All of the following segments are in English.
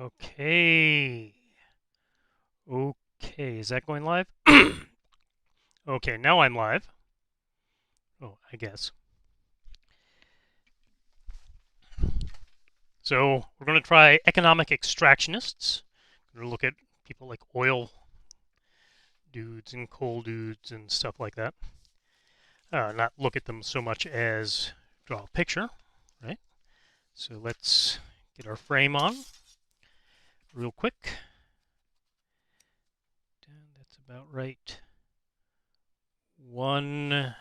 Okay. Okay, is that going live? Okay, now I'm live. Oh, I guess. So we're going to try economic extractionists. We're going to look at people like oil dudes and coal dudes and stuff like that. Not look at them so much as draw a picture, right? So let's get our frame on real quick. That's about right. We want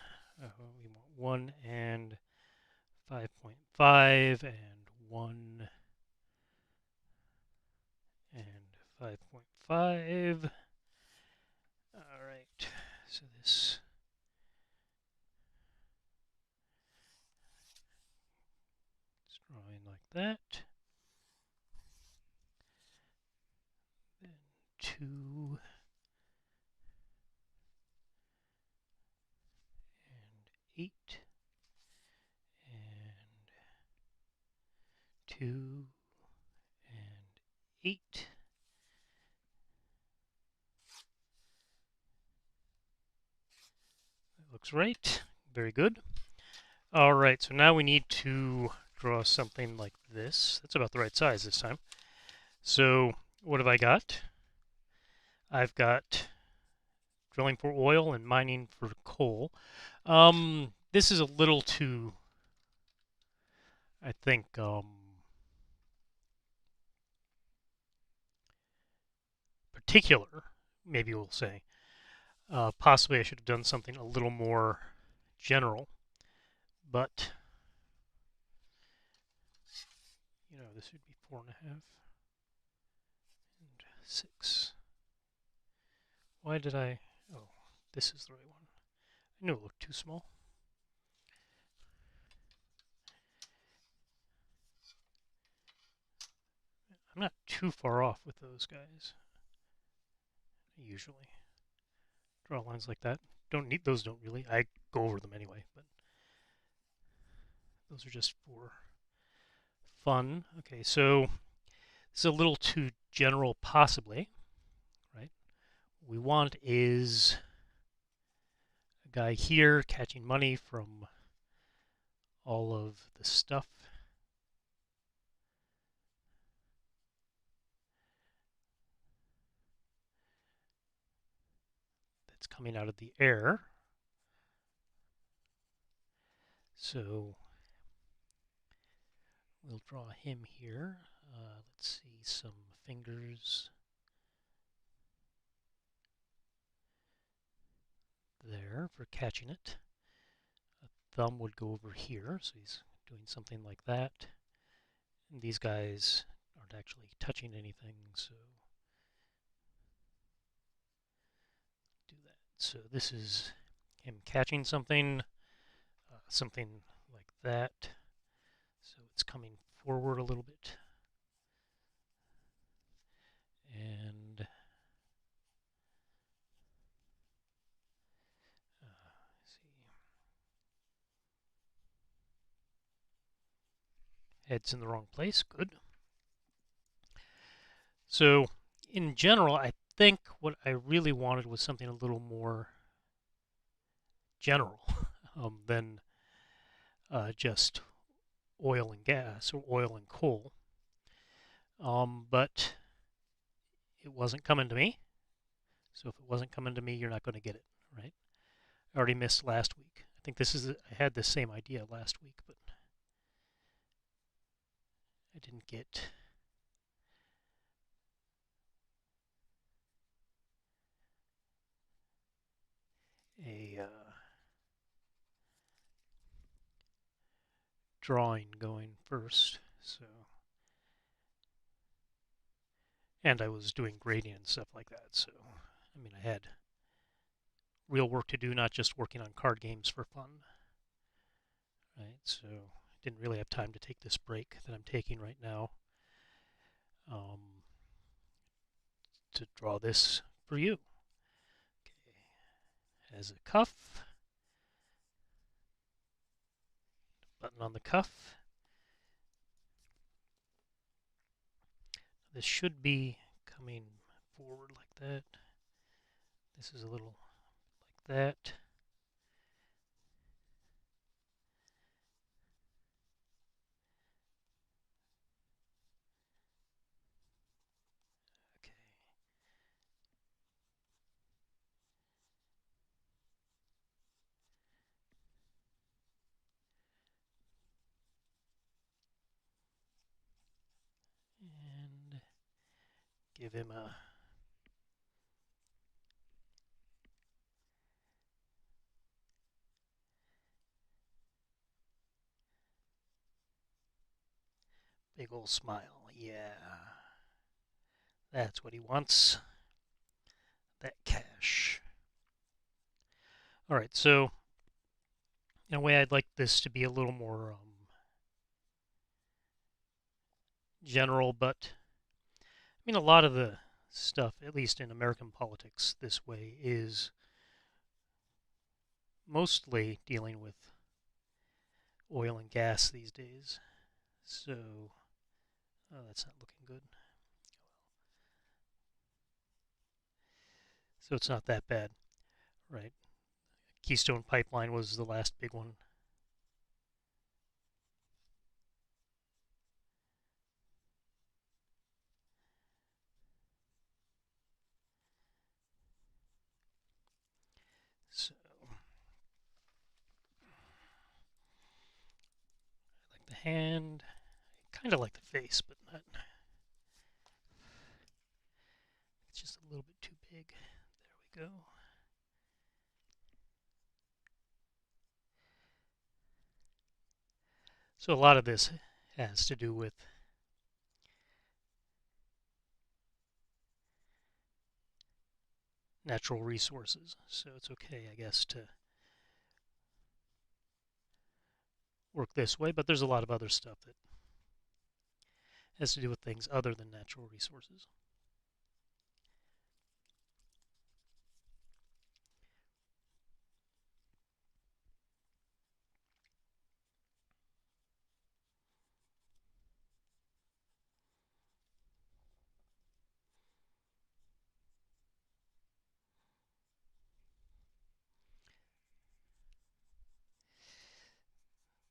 1 and 5.5 and 1 and 5.5. All right, so this is drawing like that. Then 2 and 8 and 2 and 8. That looks right. Very good. All right, so now we need to draw something like this. That's about the right size this time. So what have I got? I've got drilling for oil and mining for coal. This is a little too, I think, particular, maybe we'll say. Possibly I should have done something a little more general, but, this would be 4.5 and 6. Why did I, oh, this is the right one. I knew it looked too small. I'm not too far off with those guys, usually. Draw lines like that. Those don't really, I go over them anyway, but those are just for fun. Okay, so it's a little too general, possibly, right? What we want is a guy here catching money from all of the stuff that's coming out of the air. So we'll draw him here. Let's see, some fingers there for catching it. A thumb would go over here, so he's doing something like that. And these guys aren't actually touching anything, so do that. So this is him catching something, something like that. So it's coming forward a little bit. And see, head's in the wrong place. Good. So in general, I think what I really wanted was something a little more general than just oil and gas or oil and coal. But it wasn't coming to me. So if it wasn't coming to me, you're not going to get it, right? I already missed last week. I think I had the same idea last week, but I didn't get a drawing going first. So, and I was doing gradient and stuff like that. So, I mean, I had real work to do, not just working on card games for fun, right? So, I didn't really have time to take this break that I'm taking right now um, to draw this for you. Okay. As a cuff, button on the cuff. this should be coming forward like that. This is a little like that. Okay. And give him a big old smile. Yeah. That's what he wants. That cash. All right, so in a way, I'd like this to be a little more general, but I mean, a lot of the stuff, at least in American politics this way, is mostly dealing with oil and gas these days. So, oh, that's not looking good. So it's not that bad, right? Keystone Pipeline was the last big one. So, I like the hand. I kind of like the face, but not. It's just a little bit too big. There we go. So a lot of this has to do with natural resources. So it's okay, I guess, to work this way, but there's a lot of other stuff that has to do with things other than natural resources.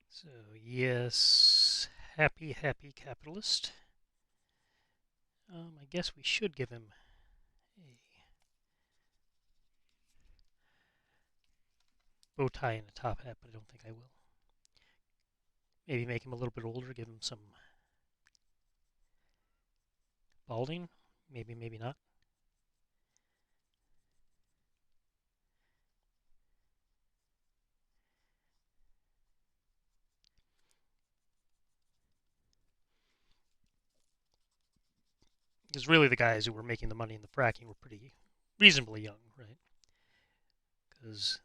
So yes, happy, happy capitalist. I guess we should give him a bow tie and a top hat, but I don't think I will. Maybe make him a little bit older, give him some balding. Maybe, maybe not. Because really the guys who were making the money in the fracking were pretty reasonably young, right? Because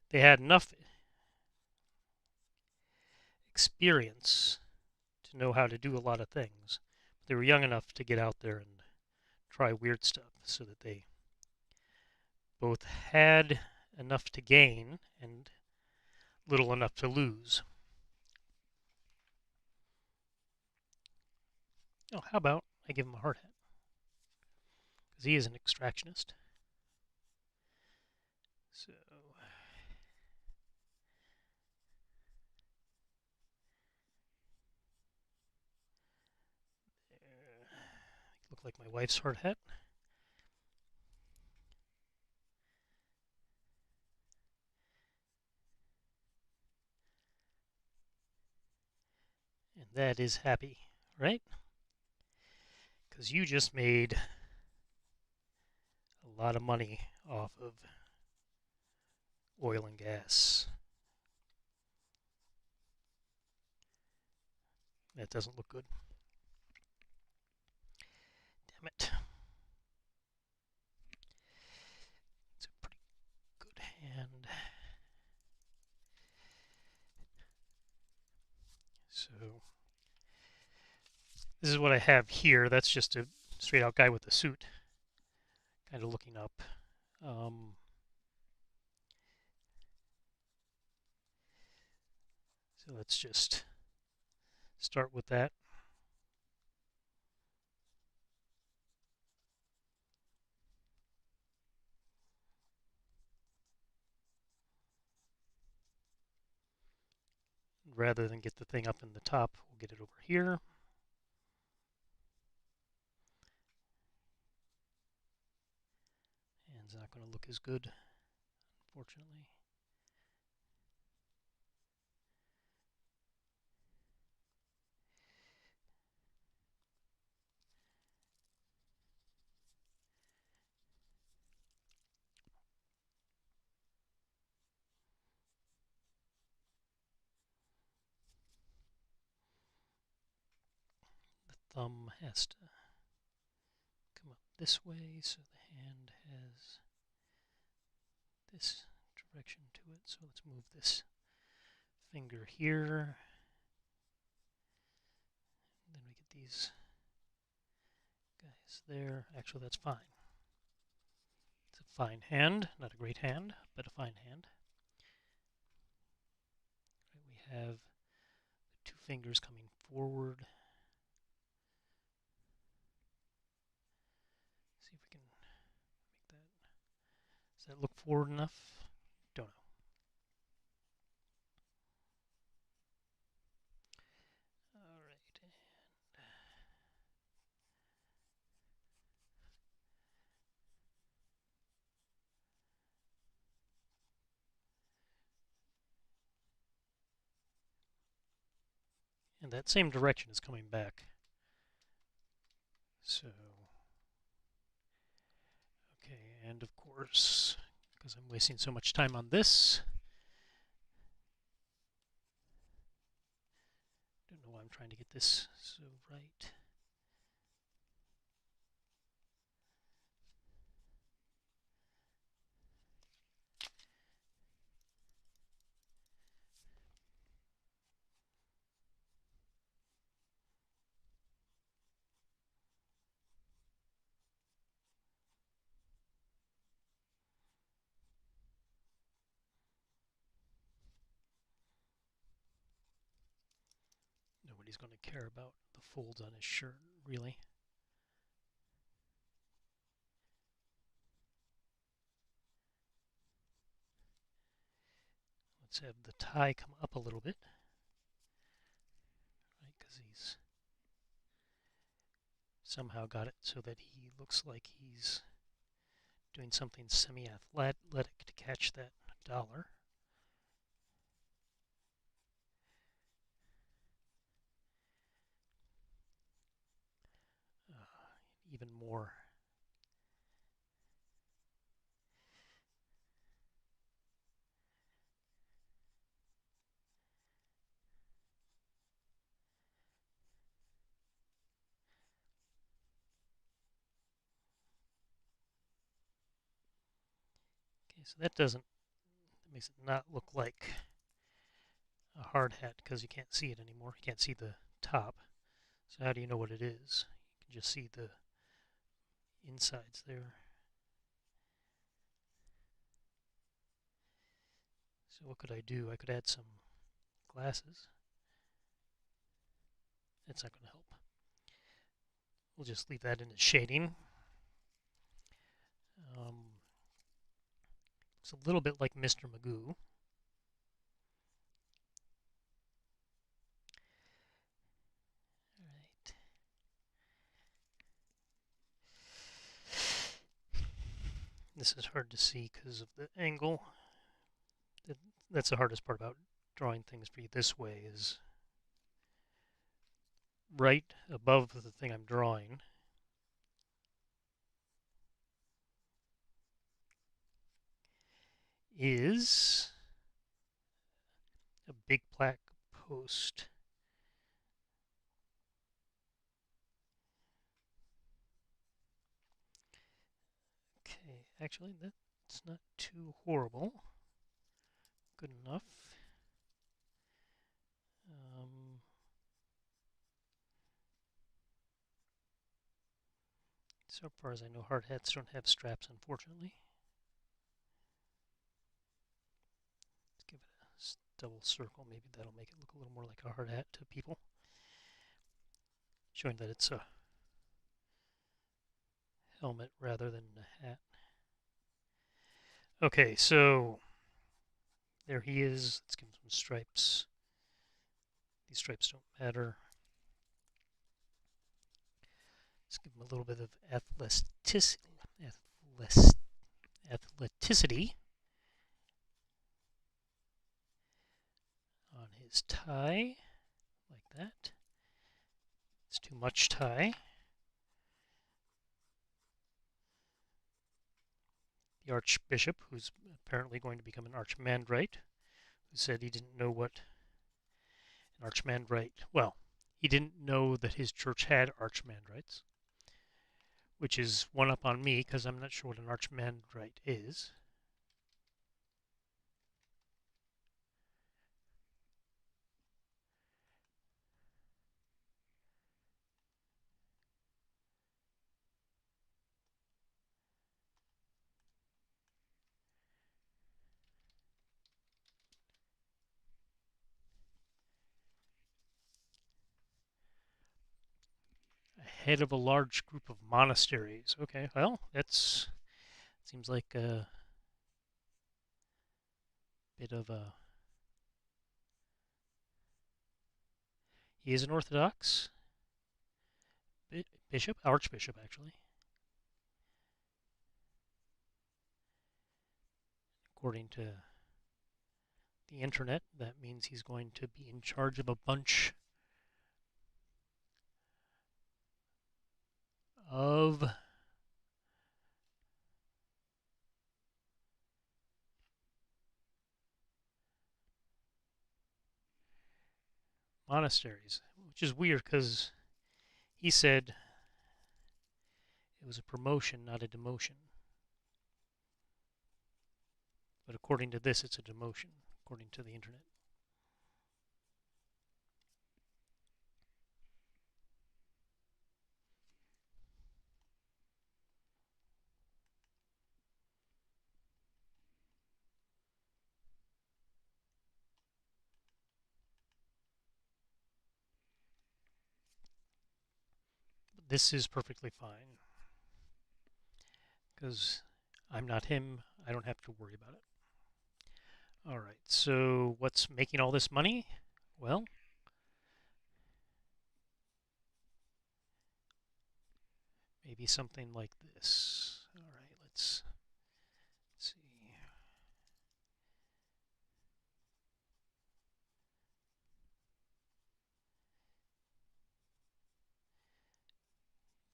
they had enough experience to know how to do a lot of things. But they were young enough to get out there and try weird stuff so that they both had enough to gain and little enough to lose. Oh, how about I give him a hard hat? Because he is an extractionist. So, look like my wife's hard hat. And that is happy, right? Because you just made a lot of money off of oil and gas. That doesn't look good. Damn it. It's a pretty good hand. So, this is what I have here. That's just a straight out guy with a suit, kind of looking up. So let's just start with that. rather than get the thing up in the top, we'll get it over here. And it's not going to look as good, unfortunately. The thumb has to come up this way, so the hand has this direction to it. So let's move this finger here. And then we get these guys there. Actually, that's fine. It's a fine hand, not a great hand, but a fine hand. Right, we have the two fingers coming forward. See if we can make that. Does that look forward enough? Don't know. All right. And that same direction is coming back. So, okay, and of course, because I'm wasting so much time on this, don't know why I'm trying to get this so right. Nobody's going to care about the folds on his shirt, really. Let's have the tie come up a little bit, right? Because he's somehow got it so that he looks like he's doing something semi-athletic to catch that dollar. Even more. Okay, so that makes it not look like a hard hat because you can't see it anymore. You can't see the top. So how do you know what it is? You can just see the insides there. So what could I do? I could add some glasses. That's not going to help. We'll just leave that in its shading. It's a little bit like Mr. Magoo. Alright. This is hard to see because of the angle. That's the hardest part about drawing things for you this way is right above the thing I'm drawing is a big black post. Okay, actually that's not too horrible. Good enough. So far as I know, hard hats don't have straps, unfortunately. Let's give it a double circle. Maybe that'll make it look a little more like a hard hat to people. Showing that it's a helmet rather than a hat. Okay, so there he is. Let's give him some stripes. These stripes don't matter. Let's give him a little bit of athleticity on his tie, like that. It's too much tie. The Archbishop, who's apparently going to become an Archimandrite, who said he didn't know what an Archimandrite, well, he didn't know that his church had Archimandrites, which is one up on me because I'm not sure what an Archimandrite is. Head of a large group of monasteries. Okay, well, that's seems like a bit of a. He is an Orthodox bishop, archbishop actually. According to the internet, that means he's going to be in charge of a bunch of monasteries, which is weird because he said it was a promotion, not a demotion. But according to this, it's a demotion, according to the internet. But this is perfectly fine because I'm not him. I don't have to worry about it. All right, so what's making all this money? Well, maybe something like this. All right, let's see.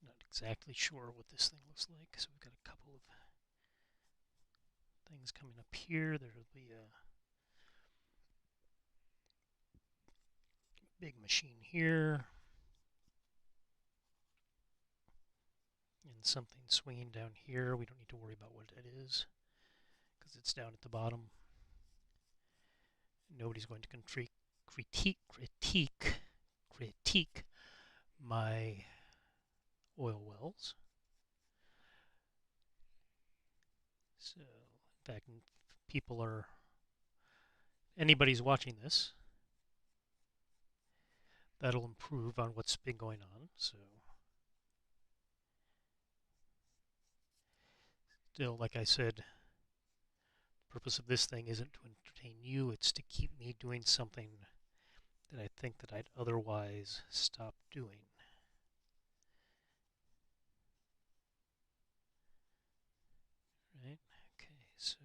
Not exactly sure what this thing looks like. So we've got a couple of things coming up here. There'll be a big machine here. And something swinging down here. We don't need to worry about what it is because it's down at the bottom. Nobody's going to critique my oil wells. So, in fact, people are anybody's watching this, that'll improve on what's been going on. So, still, like I said, the purpose of this thing isn't to entertain you, it's to keep me doing something that I think that I'd otherwise stop doing. Right? Okay, so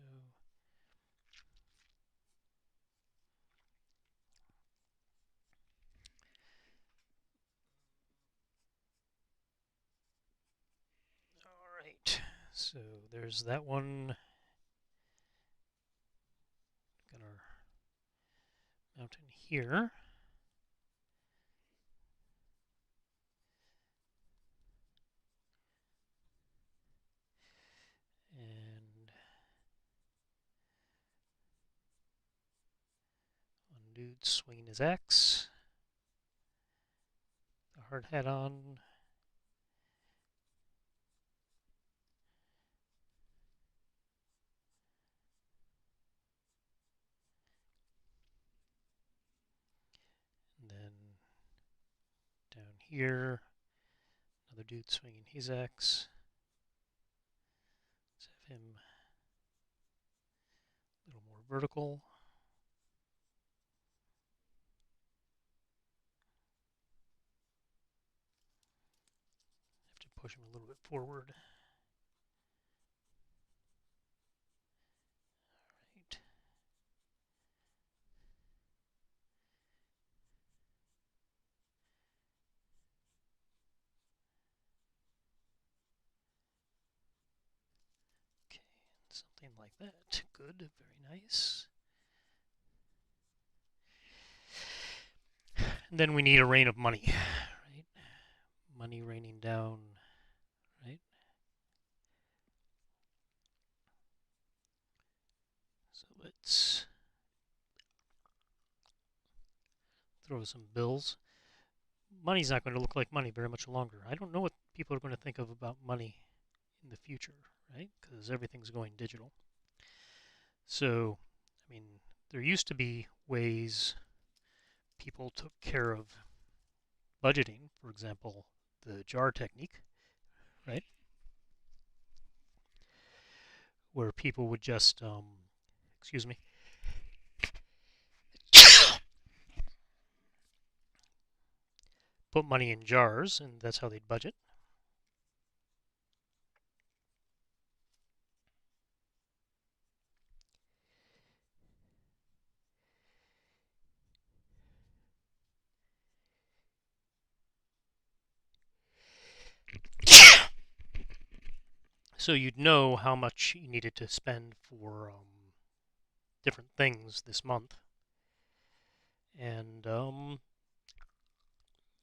all right. So there's that one. Got our mountain here. And one dude swinging his axe. The hard hat on. And then down here, another dude swinging his axe. Let's have him a little more vertical. push them a little bit forward. Right. Okay, something like that. Good, very nice. And then we need a rain of money, right? Money raining down, right? So let's throw some bills. Money's not going to look like money very much longer. I don't know what people are going to think of about money in the future, right? Because everything's going digital. So, I mean, there used to be ways people took care of budgeting, for example, the jar technique, right? Where people would just, excuse me, put money in jars, and that's how they'd budget. So you'd know how much you needed to spend for different things this month, and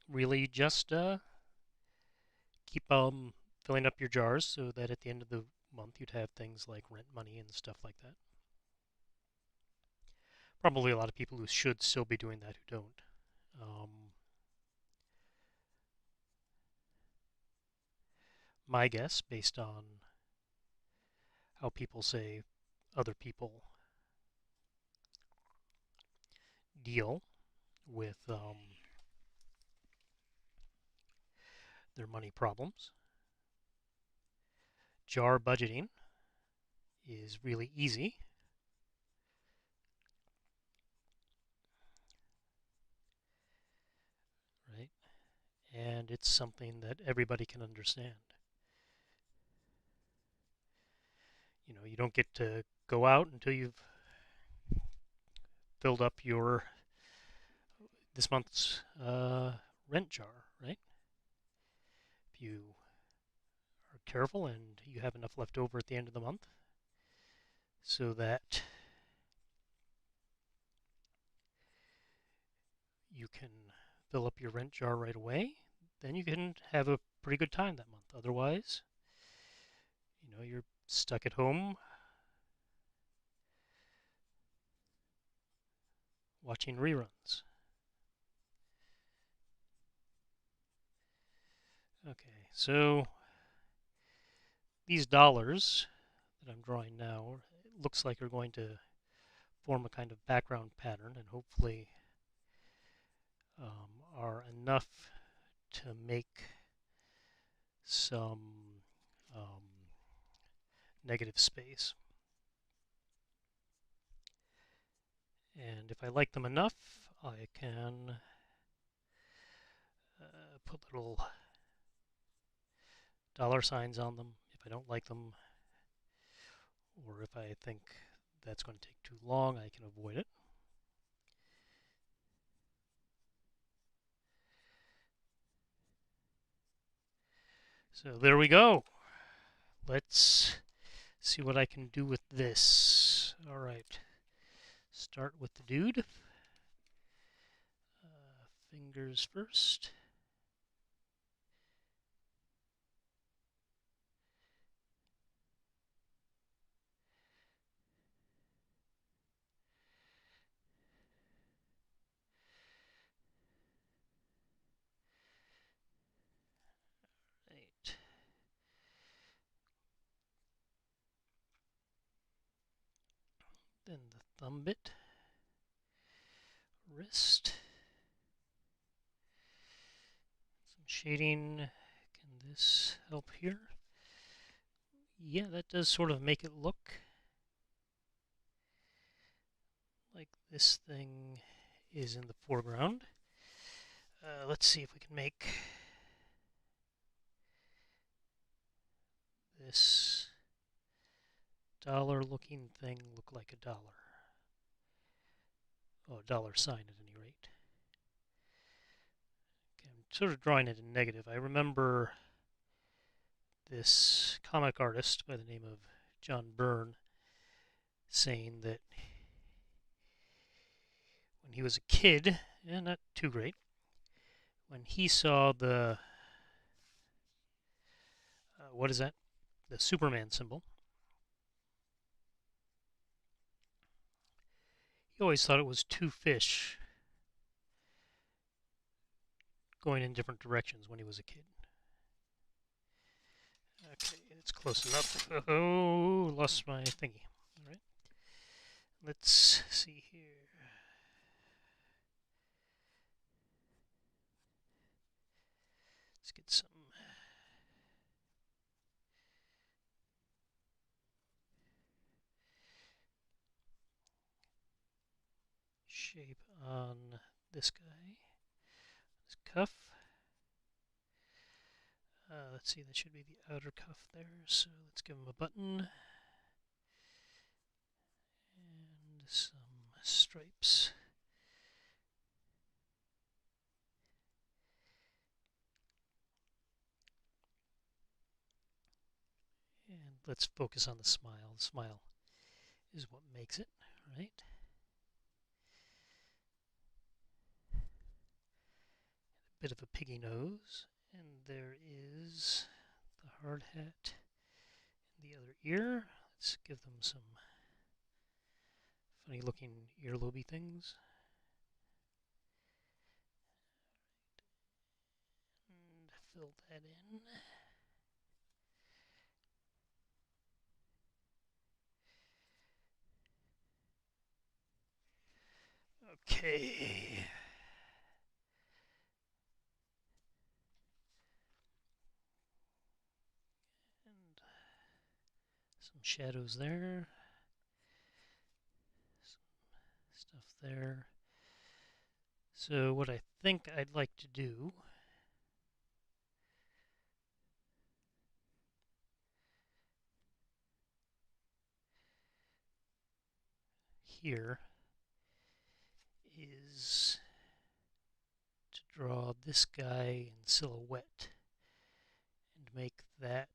really just keep filling up your jars so that at the end of the month you'd have things like rent money and stuff like that. Probably a lot of people who should still be doing that who don't. My guess, based on how people say other people deal with their money problems, jar budgeting is really easy, right? And it's something that everybody can understand. You know, you don't get to go out until you've filled up your this month's rent jar, right? If you are careful and you have enough left over at the end of the month, so that you can fill up your rent jar right away, then you can have a pretty good time that month. Otherwise, you know, you're stuck at home watching reruns. Okay, so these dollars that I'm drawing now looks like are going to form a kind of background pattern and hopefully are enough to make some um, negative space. And if I like them enough, I can put little dollar signs on them. If I don't like them, or if I think that's going to take too long, I can avoid it. So there we go. Let's see what I can do with this. All right. Start with the dude. Fingers first. Right. Then the thumb bit. Wrist. Some shading. Can this help here? Yeah, that does sort of make it look like this thing is in the foreground. Let's see if we can make this dollar-looking thing look like a dollar. Oh, a dollar sign at any rate. Okay, I'm sort of drawing it in negative. I remember this comic artist by the name of John Byrne saying that when he was a kid, and not too great, when he saw the what is that? The Superman symbol. He always thought it was two fish going in different directions when he was a kid. Okay, it's close enough. Oh, lost my thingy. All right. Let's see here. Let's get some shape on this guy. This cuff. Let's see, that should be the outer cuff there. So let's give him a button and some stripes. And let's focus on the smile. The smile is what makes it, right? A bit of a piggy nose. And there is the hard hat and the other ear. Let's give them some funny looking earlobey things. And fill that in. Okay. And some shadows there. Some stuff there. So what I think I'd like to do here is to draw this guy in silhouette and make that,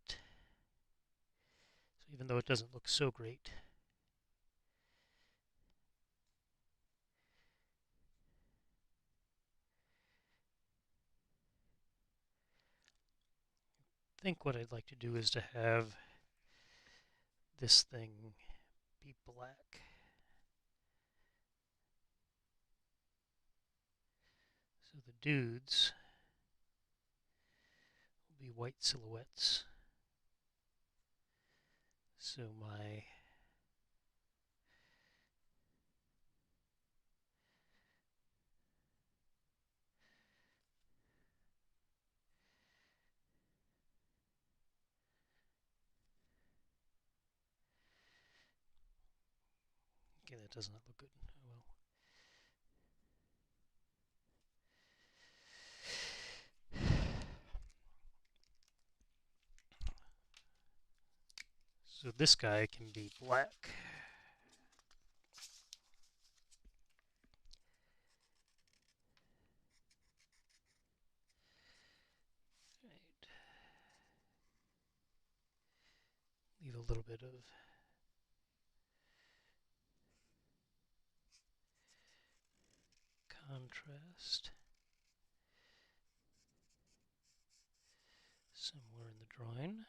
so even though it doesn't look so great, I think what I'd like to do is to have this thing be black. So the dudes will be white silhouettes. So my okay, that does not look good. Oh well. So this guy can be black. Right. Leave a little bit of contrast somewhere in the drawing.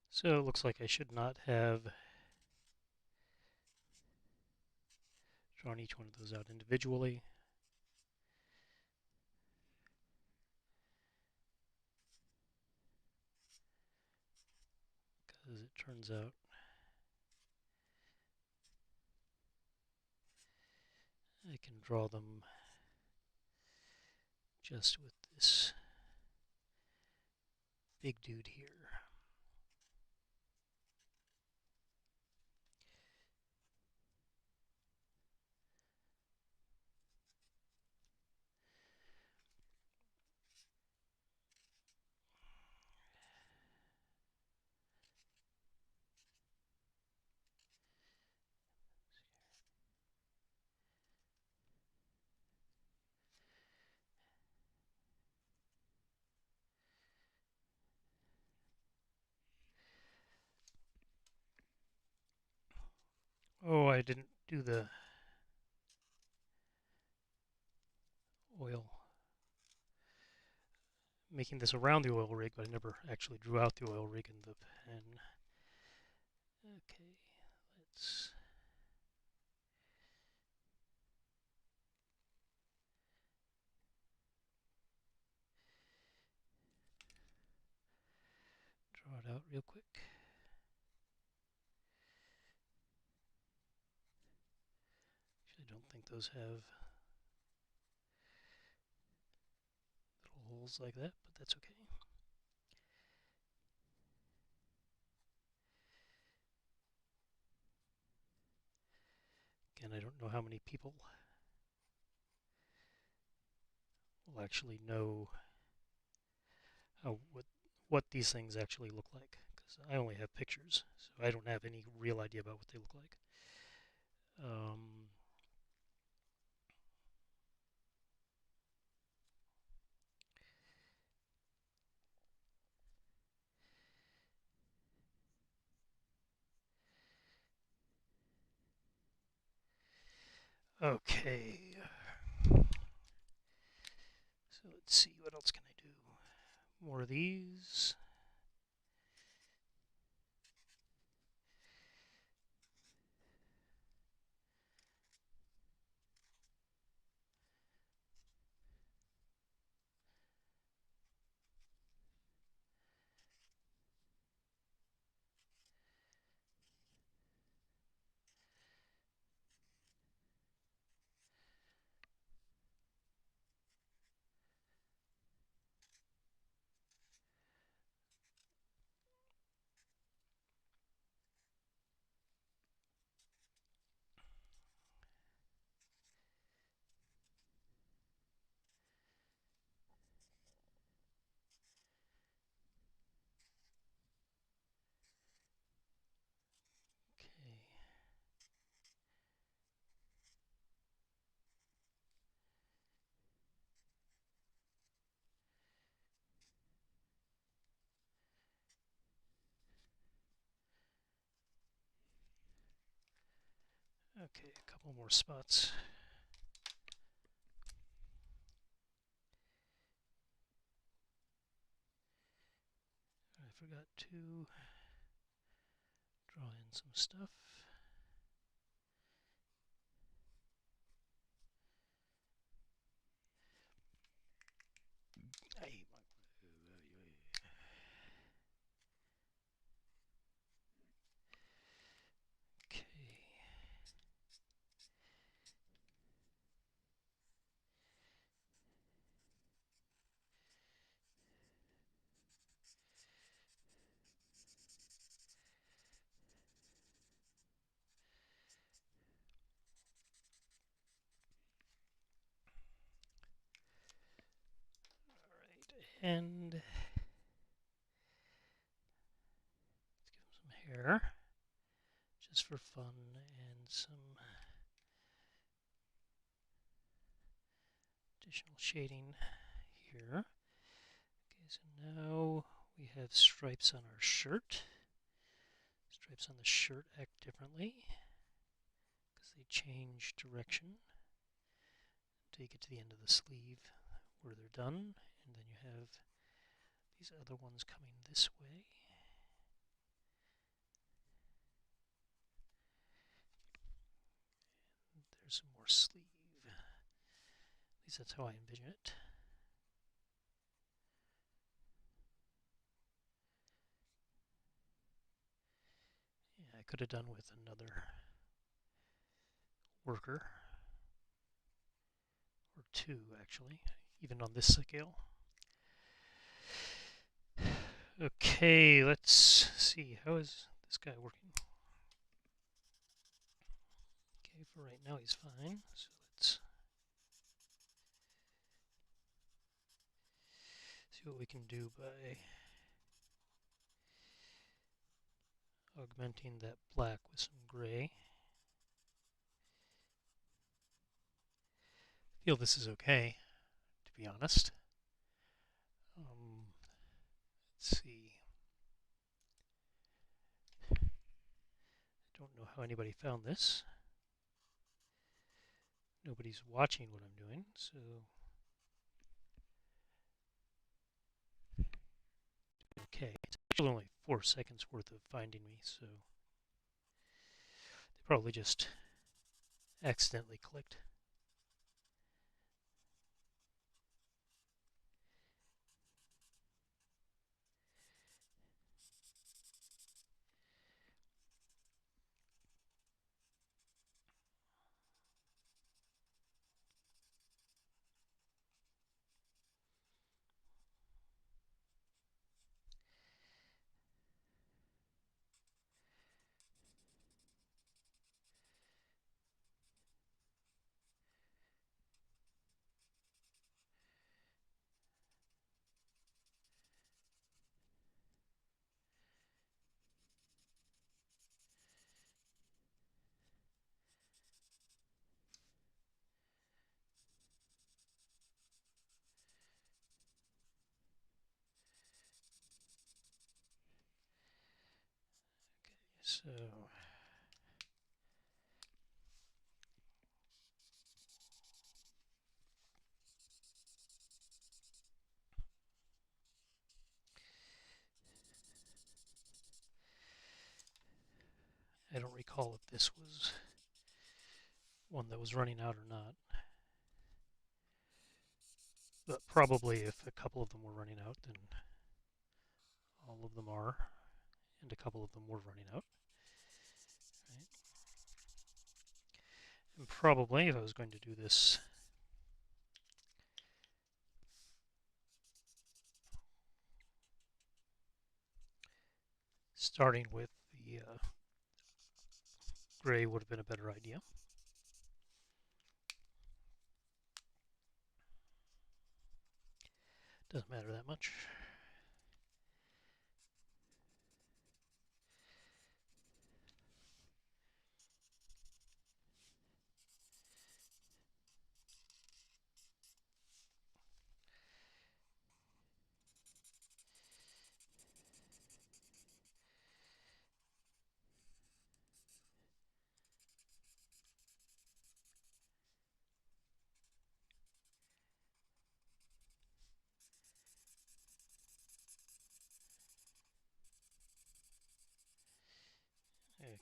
So it looks like I should not have Drawing each one of those out individually. Because it turns out I can draw them just with this big dude here. Oh, I didn't do the oil, making this around the oil rig, but I never actually drew out the oil rig in the pen. Okay, let's draw it out real quick. Actually, I don't think those have little holes like that, but that's okay. Again, I don't know how many people will actually know what these things actually look like, because I only have pictures, so I don't have any real idea about what they look like. Okay, so let's see, what else can I do? More of these. Okay, a couple more spots. I forgot to draw in some stuff. Okay. And let's give him some hair, just for fun, and some additional shading here. Okay, so now we have stripes on our shirt. Stripes on the shirt act differently because they change direction until you get to the end of the sleeve where they're done, and then you have these other ones coming this way. There's some more least that's how I envision it. Yeah, I could have done with another worker, or two actually, even on this scale. Okay, let's see, how is this guy working? Okay, for right now he's fine, so let's see what we can do by augmenting that black with some gray. I feel this is okay, to be honest. Let's see. I don't know how anybody found this. Nobody's watching what I'm doing, so okay. It's actually only 4 seconds worth of finding me, so they probably just accidentally clicked. So I don't recall if this was one that was running out or not. But probably if a couple of them were running out, then all of them are, and a couple of them were running out. Right? And probably if I was going to do this starting with the gray would have been a better idea. Doesn't matter that much.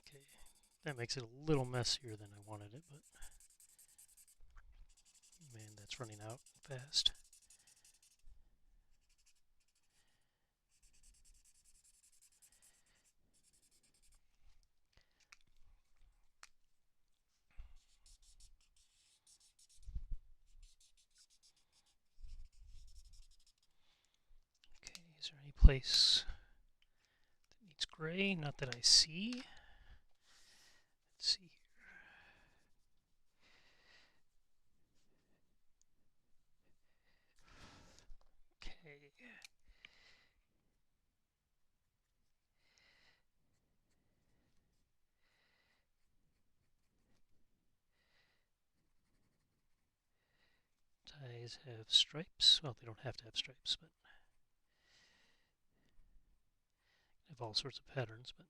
Okay, that makes it a little messier than I wanted it, but man, that's running out fast. Okay, is there any place that needs gray? Not that I see. Let's see here. Okay. Ties have stripes. Well, they don't have to have stripes, but they have all sorts of patterns. But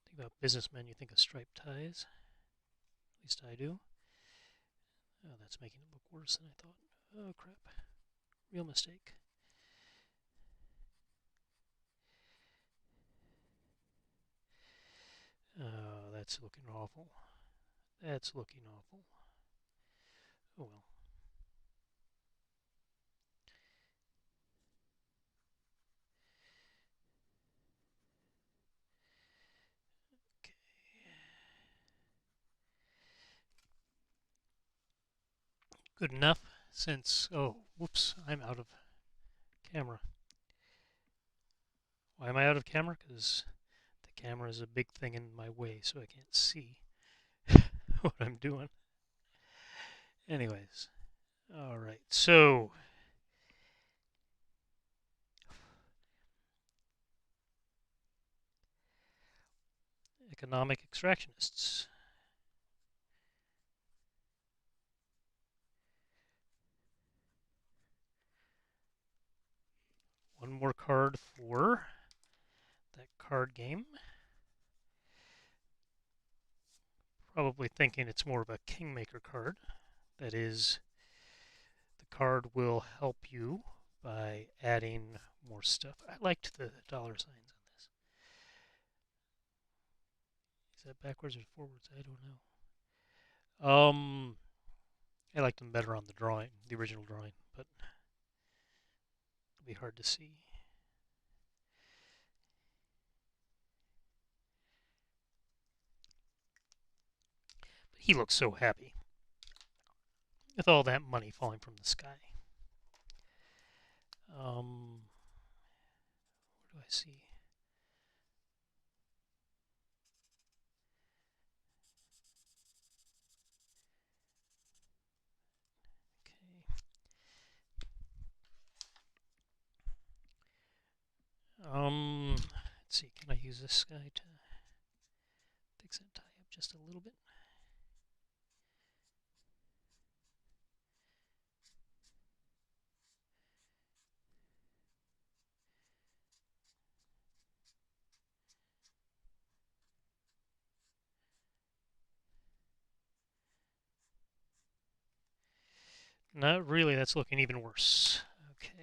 think about businessmen, you think of striped ties. At least I do. Oh, that's making it look worse than I thought. Oh, crap. Real mistake. Oh, that's looking awful. That's looking awful. Oh well. Okay. Good enough since, oh, whoops, I'm out of camera. Why am I out of camera? Because the camera is a big thing in my way, so I can't see what I'm doing. Anyways, all right, so economic extractionists. One more card for that card game. Probably thinking it's more of a Kingmaker card. That is, the card will help you by adding more stuff. I liked the dollar signs on this. Is that backwards or forwards? I don't know. I liked them better on the drawing, the original drawing, but it'll be hard to see. But he looks so happy with all that money falling from the sky. What do I see? Okay. Let's see. Can I use this guy to fix that tie up just a little bit? Not really. That's looking even worse. Okay.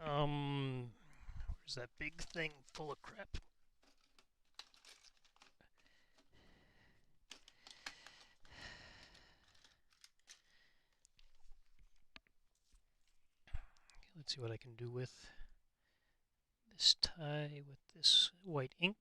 Where's that big thing full of crap? Okay, let's see what I can do with this tie with this white ink.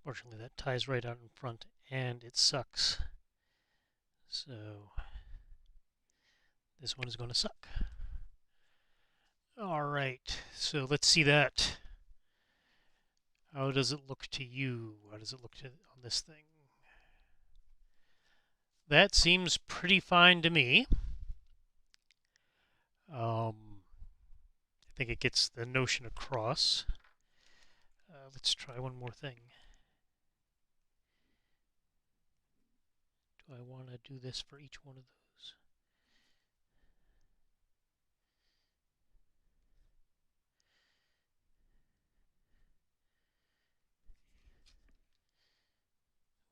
Fortunately, that ties right out in front, and it sucks. So this one is going to suck. All right, so let's see that. How does it look to you? How does it look on this thing? That seems pretty fine to me. I think it gets the notion across. Let's try one more thing. Do I want to do this for each one of those?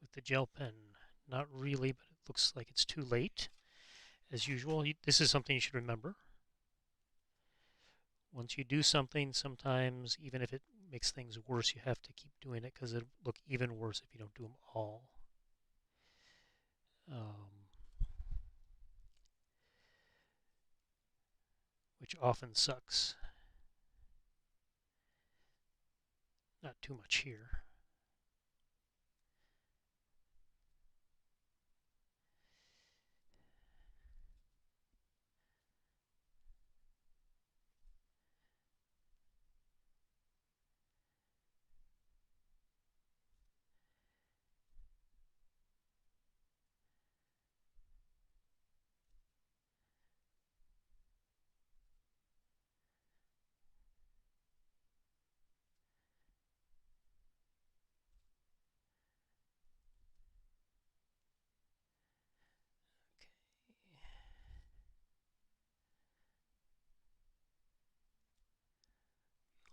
With the gel pen, not really, but it looks like it's too late. As usual, this is something you should remember. Once you do something, sometimes even if it makes things worse, you have to keep doing it because it'll look even worse if you don't do them all. Which often sucks. Not too much here.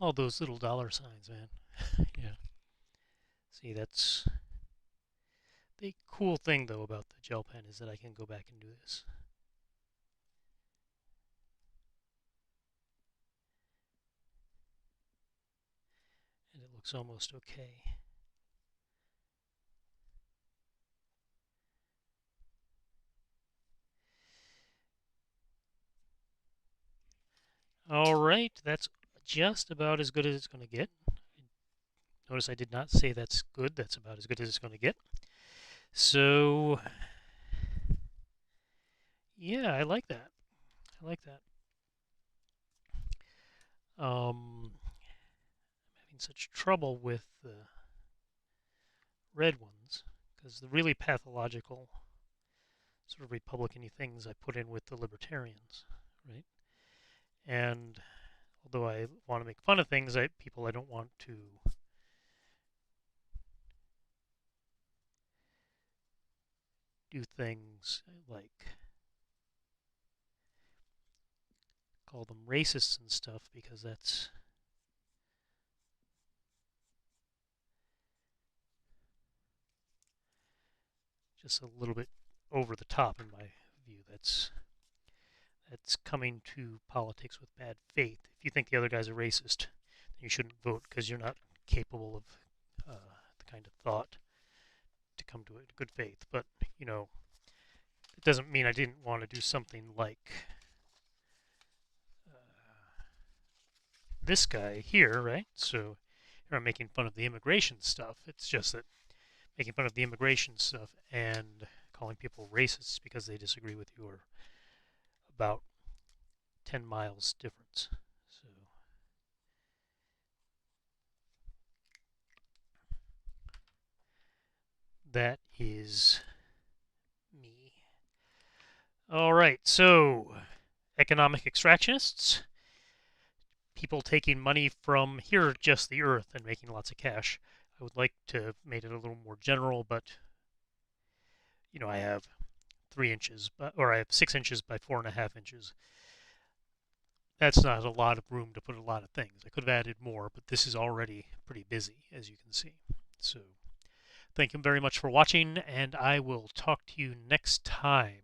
All those little dollar signs, man. Yeah. See, that's the cool thing, though, about the gel pen is that I can go back and do this. And it looks almost okay. All right, that's just about as good as it's going to get. Notice I did not say that's good. That's about as good as it's going to get. So, yeah, I like that. I like that. I'm having such trouble with the red ones because the really pathological sort of Republican-y things I put in with the libertarians, right? And although I want to make fun of things, people I don't want to do things like call them racists and stuff because that's just a little bit over the top in my view. That's coming to politics with bad faith. If you think the other guy's a racist, then you shouldn't vote because you're not capable of the kind of thought to come to a good faith. But you know, it doesn't mean I didn't want to do something like this guy here, right? So here I'm making fun of the immigration stuff. It's just that making fun of the immigration stuff and calling people racists because they disagree with you are about 10 miles difference. So that is me. All right, so economic extractionists, people taking money from here, just the earth, and making lots of cash. I would like to have made it a little more general, but I have 3 inches, or I have 6 inches by 4.5 inches. That's not a lot of room to put a lot of things. I could have added more, but this is already pretty busy, as you can see. So thank you very much for watching, and I will talk to you next time.